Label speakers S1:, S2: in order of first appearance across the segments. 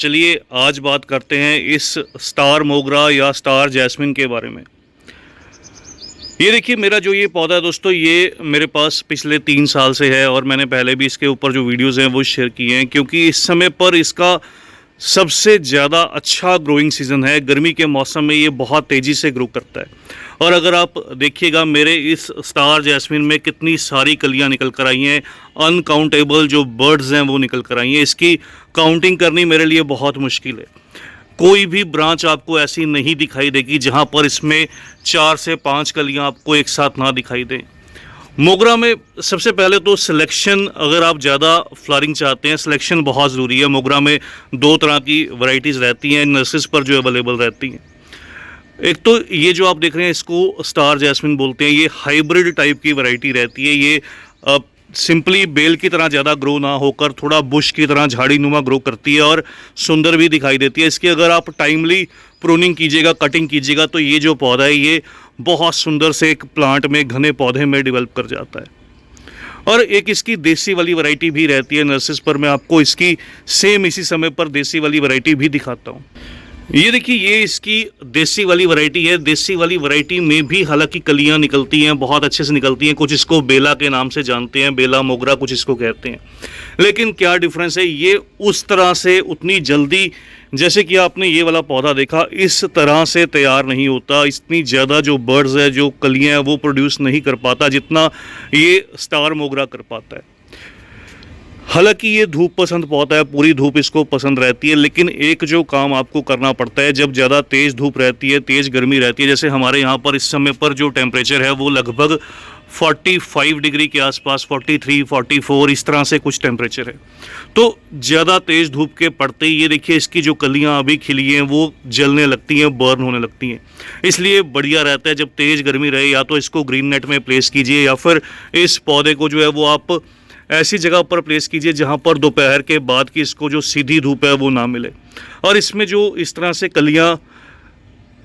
S1: चलिए आज बात करते हैं इस स्टार मोगरा या स्टार जैस्मिन के बारे में। ये देखिए मेरा जो ये पौधा है दोस्तों, ये मेरे पास पिछले 3 साल से है और मैंने पहले भी इसके ऊपर जो वीडियोस हैं वो शेयर किए हैं, क्योंकि इस समय पर इसका सबसे ज़्यादा अच्छा ग्रोइंग सीज़न है। गर्मी के मौसम में ये बहुत तेज़ी से ग्रो करता है। और अगर आप देखिएगा मेरे इस स्टार जैस्मिन में कितनी सारी कलियां निकल कर आई हैं, अनकाउंटेबल जो बर्ड्स हैं वो निकल कर आई हैं। इसकी काउंटिंग करनी मेरे लिए बहुत मुश्किल है। कोई भी ब्रांच आपको ऐसी नहीं दिखाई देगी जहां पर इसमें 4 से 5 कलियां आपको एक साथ ना दिखाई दें। मोगरा में सबसे पहले तो सिलेक्शन, अगर आप ज़्यादा फ्लावरिंग चाहते हैं, सिलेक्शन बहुत ज़रूरी है। मोगरा में 2 तरह की वैरायटीज़ रहती हैं नर्सरीज पर जो अवेलेबल रहती हैं। एक तो ये जो आप देख रहे हैं इसको स्टार जैस्मिन बोलते हैं। ये हाइब्रिड टाइप की वैरायटी रहती है। ये सिंपली बेल की तरह ज़्यादा ग्रो ना होकर थोड़ा बुश की तरह झाड़ी नुमा ग्रो करती है और सुंदर भी दिखाई देती है। इसकी अगर आप टाइमली प्रूनिंग कीजिएगा, कटिंग कीजिएगा, तो ये जो पौधा है ये बहुत सुंदर से एक प्लांट में, घने पौधे में डेवलप कर जाता है। और एक इसकी देसी वाली वैरायटी भी रहती है नर्सरीज पर। मैं आपको इसकी सेम इसी समय पर देसी वाली वैरायटी भी दिखाता हूँ। ये देखिए, ये इसकी देसी वाली वैरायटी है। देसी वाली वैरायटी में भी हालांकि कलियां निकलती हैं, बहुत अच्छे से निकलती हैं। कुछ इसको बेला के नाम से जानते हैं, बेला मोगरा कुछ इसको कहते हैं। लेकिन क्या डिफरेंस है, ये उस तरह से उतनी जल्दी, जैसे कि आपने ये वाला पौधा देखा, इस तरह से तैयार नहीं होता। इतनी ज़्यादा जो बर्ड्स है, जो कलियां हैं, वो प्रोड्यूस नहीं कर पाता जितना ये स्टार मोगरा कर पाता है। हालांकि ये धूप पसंद पौधा है, पूरी धूप इसको पसंद रहती है। लेकिन एक जो काम आपको करना पड़ता है, जब ज़्यादा तेज़ धूप रहती है, तेज़ गर्मी रहती है, जैसे हमारे यहाँ पर इस समय पर जो टेम्परेचर है वो लगभग 45 डिग्री के आसपास, 43, 44 इस तरह से कुछ टेम्परेचर है। तो ज़्यादा तेज़ धूप के पड़ते ही ये देखिए इसकी जो कलियाँ अभी खिली हैं वो जलने लगती हैं, बर्न होने लगती हैं। इसलिए बढ़िया रहता है जब तेज़ गर्मी रहे, या तो इसको ग्रीन नेट में प्लेस कीजिए या फिर इस पौधे को जो है वो आप ऐसी जगह पर प्लेस कीजिए जहां पर दोपहर के बाद की इसको जो सीधी धूप है वो ना मिले। और इसमें जो इस तरह से कलियां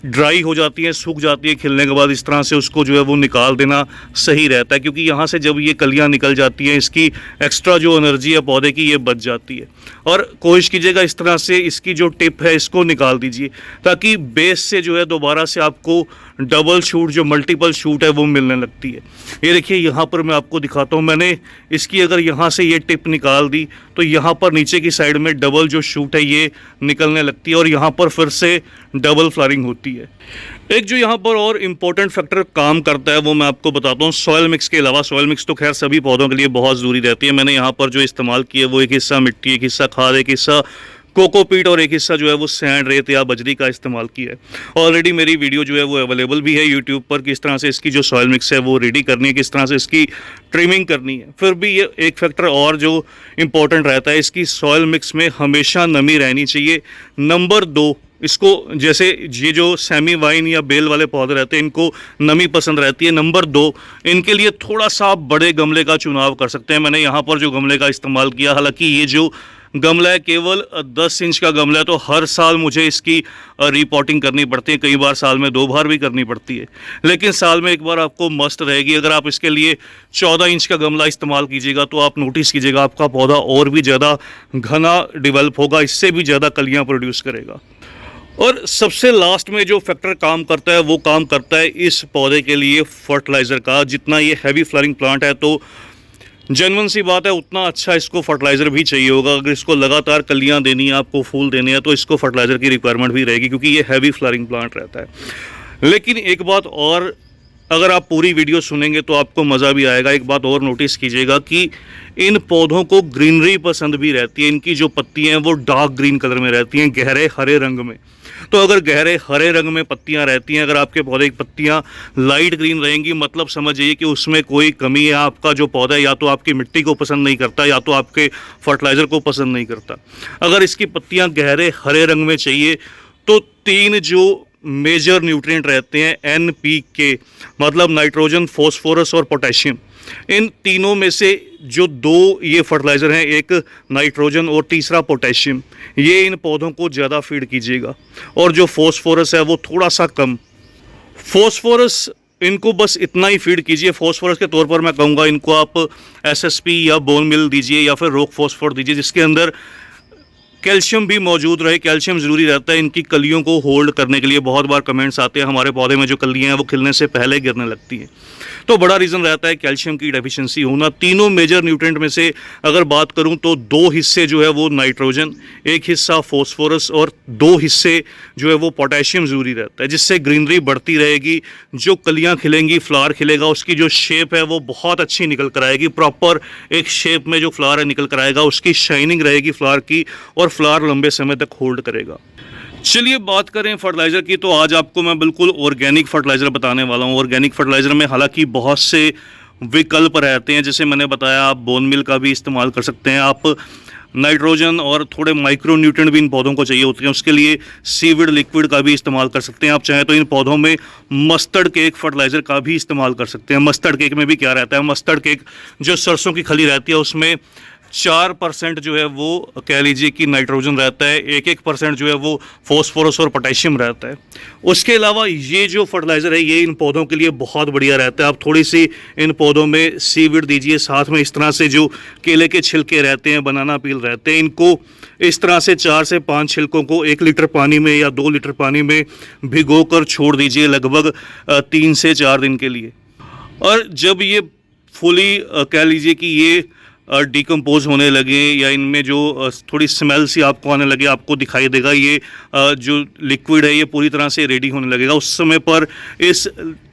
S1: ड्राई हो जाती हैं, सूख जाती है खिलने के बाद, इस तरह से उसको जो है वो निकाल देना सही रहता है, क्योंकि यहाँ से जब ये कलियां निकल जाती हैं इसकी एक्स्ट्रा जो एनर्जी है पौधे की ये बच जाती है। और कोशिश कीजिएगा इस तरह से इसकी जो टिप है इसको निकाल दीजिए, ताकि बेस से जो है दोबारा से आपको डबल शूट, जो मल्टीपल शूट है वो मिलने लगती है। ये देखिए यहाँ पर मैं आपको दिखाता हूँ, मैंने इसकी अगर यहाँ से ये टिप निकाल दी तो यहाँ पर नीचे की साइड में डबल जो शूट है ये निकलने लगती है और यहाँ पर फिर से डबल फ्लावरिंग होती है। एक जो यहाँ पर और इम्पोर्टेंट फैक्टर काम करता है वो मैं आपको बताता हूँ। सॉयल मिक्स के अलावा, सॉयल मिक्स तो खैर सभी पौधों के लिए बहुत ज़रूरी रहती है। मैंने यहाँ पर जो इस्तेमाल किया है वो एक हिस्सा मिट्टी, एक हिस्सा खाद, एक हिस्सा कोकोपीट और एक हिस्सा जो है वो सैंड, रेत या बजरी का इस्तेमाल किया है। ऑलरेडी मेरी वीडियो जो है वो अवेलेबल भी है यूट्यूब पर, किस तरह से इसकी जो सॉयल मिक्स है वो रेडी करनी है, किस तरह से इसकी ट्रिमिंग करनी है। फिर भी ये एक फैक्टर और जो इम्पोर्टेंट रहता है, इसकी सॉयल मिक्स में हमेशा नमी रहनी चाहिए। नंबर 2, इसको जैसे ये जो सेमी वाइन या बेल वाले पौधे रहते हैं इनको नमी पसंद रहती है। नंबर 2, इनके लिए थोड़ा सा आप बड़े गमले का चुनाव कर सकते हैं। मैंने यहाँ पर जो गमले का इस्तेमाल किया, हालांकि ये जो गमला है केवल 10 इंच का गमला है, तो हर साल मुझे इसकी रिपोर्टिंग करनी पड़ती है। कई बार साल में 2 बार भी करनी पड़ती है, लेकिन साल में एक बार आपको मस्त रहेगी। अगर आप इसके लिए 14 इंच का गमला इस्तेमाल कीजिएगा तो आप नोटिस कीजिएगा आपका पौधा और भी ज़्यादा घना डेवलप होगा, इससे भी ज़्यादा कलियाँ प्रोड्यूस करेगा। और सबसे लास्ट में जो फैक्टर काम करता है वो काम करता है इस पौधे के लिए फर्टिलाइज़र का। जितना ये हैवी फ्लावरिंग प्लांट है तो जेन्युइन सी बात है उतना अच्छा इसको फर्टिलाइज़र भी चाहिए होगा। अगर इसको लगातार कलियां देनी है, आपको फूल देने हैं, तो इसको फर्टिलाइज़र की रिक्वायरमेंट भी रहेगी, क्योंकि ये हैवी फ्लावरिंग प्लांट रहता है। लेकिन एक बात और, अगर आप पूरी वीडियो सुनेंगे तो आपको मज़ा भी आएगा। एक बात और नोटिस कीजिएगा कि इन पौधों को ग्रीनरी पसंद भी रहती है। इनकी जो पत्तियां हैं वो डार्क ग्रीन कलर में रहती हैं, गहरे हरे रंग में। तो अगर गहरे हरे रंग में पत्तियां रहती हैं, अगर आपके पौधे की पत्तियां लाइट ग्रीन रहेंगी, मतलब समझिए कि उसमें कोई कमी है। आपका जो पौधा है या तो आपकी मिट्टी को पसंद नहीं करता या तो आपके फर्टिलाइज़र को पसंद नहीं करता। अगर इसकी पत्तियां गहरे हरे रंग में चाहिए तो 3 जो मेजर न्यूट्रिएंट रहते हैं NPK, मतलब नाइट्रोजन, फॉस्फोरस और पोटेशियम, इन तीनों में से जो 2 ये फर्टिलाइज़र हैं, एक नाइट्रोजन और तीसरा पोटेशियम, ये इन पौधों को ज़्यादा फीड कीजिएगा। और जो फॉस्फोरस है वो थोड़ा सा कम। फॉस्फोरस इनको बस इतना ही फीड कीजिए। फॉस्फोरस के तौर पर मैं कहूँगा इनको आप SSP या बोन मिल दीजिए या फिर रॉक फॉस्फोर दीजिए, जिसके अंदर कैल्शियम भी मौजूद रहे। कैल्शियम ज़रूरी रहता है इनकी कलियों को होल्ड करने के लिए। बहुत बार कमेंट्स आते हैं हमारे पौधे में जो कलियाँ हैं वो खिलने से पहले गिरने लगती हैं, तो बड़ा रीज़न रहता है कैल्शियम की डेफिशिएंसी होना। तीनों मेजर न्यूट्रिएंट में से अगर बात करूं तो 2 हिस्से जो है वो नाइट्रोजन, 1 हिस्सा फॉस्फोरस और 2 हिस्से जो है वो पोटेशियम ज़रूरी रहता है, जिससे ग्रीनरी बढ़ती रहेगी। जो कलियां खिलेंगी, फ्लावर खिलेगा, उसकी जो शेप है वो बहुत अच्छी निकल कर आएगी। प्रॉपर एक शेप में जो फ्लावर है निकल कर आएगा, उसकी शाइनिंग रहेगी फ्लावर की और फ्लावर लंबे समय तक होल्ड करेगा। चलिए बात करें फर्टिलाइज़र की, तो आज आपको मैं बिल्कुल ऑर्गेनिक फर्टिलाइज़र बताने वाला हूँ। ऑर्गेनिक फर्टिलाइज़र में हालांकि बहुत से विकल्प रहते हैं, जैसे मैंने बताया आप बोन मिल का भी इस्तेमाल कर सकते हैं, आप नाइट्रोजन और थोड़े माइक्रो न्यूट्रिएंट भी इन पौधों को चाहिए होते हैं, उसके लिए सीविड लिक्विड का भी इस्तेमाल कर सकते हैं। आप चाहें तो इन पौधों में मस्टर्ड केक फर्टिलाइज़र का भी इस्तेमाल कर सकते हैं। मस्टर्ड केक में भी क्या रहता है, मस्टर्ड केक जो सरसों की खली रहती है उसमें 4% जो है वो कह लीजिए कि नाइट्रोजन रहता है, 1% जो है वो फॉस्फोरस और पोटेशियम रहता है। उसके अलावा ये जो फर्टिलाइज़र है ये इन पौधों के लिए बहुत बढ़िया रहता है। आप थोड़ी सी इन पौधों में सीविड दीजिए, साथ में इस तरह से जो केले के छिलके रहते हैं, बनाना पील रहते हैं, इनको इस तरह से 4 से 5 छिलकों को 1 लीटर पानी में या 2 लीटर पानी में भिगो कर छोड़ दीजिए लगभग 3 से 4 दिन के लिए। और जब ये फुली कह लीजिए कि ये डिकम्पोज होने लगे या इनमें जो थोड़ी स्मेल सी आपको आने लगे, आपको दिखाई देगा ये जो लिक्विड है ये पूरी तरह से रेडी होने लगेगा, उस समय पर इस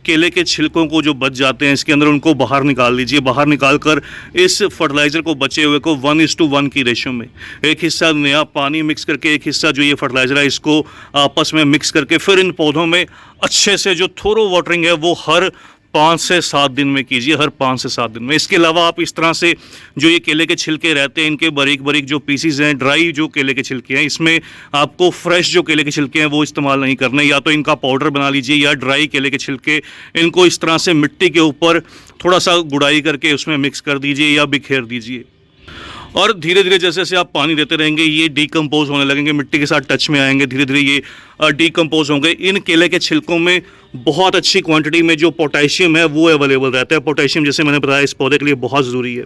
S1: केले के छिलकों को जो बच जाते हैं इसके अंदर उनको बाहर निकाल लीजिए। बाहर निकाल कर इस फर्टिलाइज़र को बचे हुए को 1:1 की रेशियो में, एक हिस्सा नया पानी मिक्स करके, एक हिस्सा जो ये फर्टिलाइज़र है इसको आपस में मिक्स करके फिर इन पौधों में अच्छे से जो थोरो वाटरिंग है वो हर 5 से 7 दिन में कीजिए, हर 5 से 7 दिन में। इसके अलावा आप इस तरह से जो ये केले के छिलके रहते हैं इनके बारीक बारीक जो पीसीज हैं, ड्राई जो केले के छिलके हैं, इसमें आपको फ्रेश जो केले के छिलके हैं वो इस्तेमाल नहीं करने, या तो इनका पाउडर बना लीजिए या ड्राई केले के छिलके इनको इस तरह से मिट्टी के ऊपर थोड़ा सा गुड़ाई करके उसमें मिक्स कर दीजिए या बिखेर दीजिए। और धीरे धीरे जैसे जैसे आप पानी देते रहेंगे ये डिकम्पोज होने लगेंगे, मिट्टी के साथ टच में आएंगे, धीरे धीरे ये डिकम्पोज होंगे। इन केले के छिलकों में बहुत अच्छी क्वांटिटी में जो पोटेशियम है वो अवेलेबल रहता है। पोटेशियम जैसे मैंने बताया इस पौधे के लिए बहुत ज़रूरी है,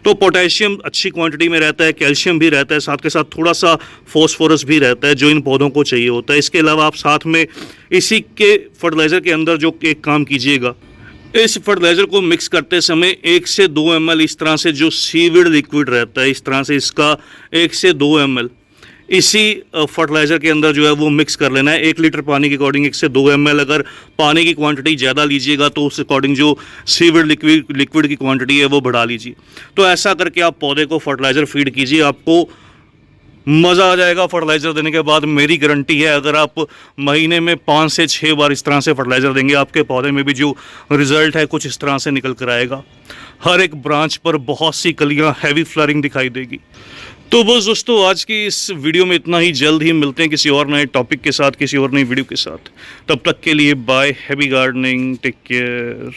S1: तो पोटेशियम अच्छी क्वांटिटी में रहता है, कैल्शियम भी रहता है, साथ के साथ थोड़ा सा फॉस्फोरस भी रहता है जो इन पौधों को चाहिए होता है। इसके अलावा आप साथ में इसी के फर्टिलाइज़र के अंदर जो एक काम कीजिएगा, इस फर्टिलाइज़र को मिक्स करते समय 1 से 2 ml इस तरह से जो सीविड लिक्विड रहता है, इस तरह से इसका 1 से 2 ml इसी फर्टिलाइज़र के अंदर जो है वो मिक्स कर लेना है। 1 लीटर पानी के अकॉर्डिंग 1 से 2 ml, अगर पानी की क्वांटिटी ज़्यादा लीजिएगा तो उस अकॉर्डिंग जो सीविड लिक्विड की क्वांटिटी है वो बढ़ा लीजिए। तो ऐसा करके आप पौधे को फर्टिलाइज़र फीड कीजिए, आपको मज़ा आ जाएगा फर्टिलाइज़र देने के बाद। मेरी गारंटी है अगर आप महीने में 5 से 6 बार इस तरह से फर्टिलाइज़र देंगे, आपके पौधे में भी जो रिज़ल्ट है कुछ इस तरह से निकल कर आएगा। हर एक ब्रांच पर बहुत सी कलियां, हैवी फ्लावरिंग दिखाई देगी। तो बस दोस्तों आज की इस वीडियो में इतना ही। जल्द ही मिलते हैं किसी और नए टॉपिक के साथ, किसी और नई वीडियो के साथ। तब तक के लिए bye, happy gardening, take care.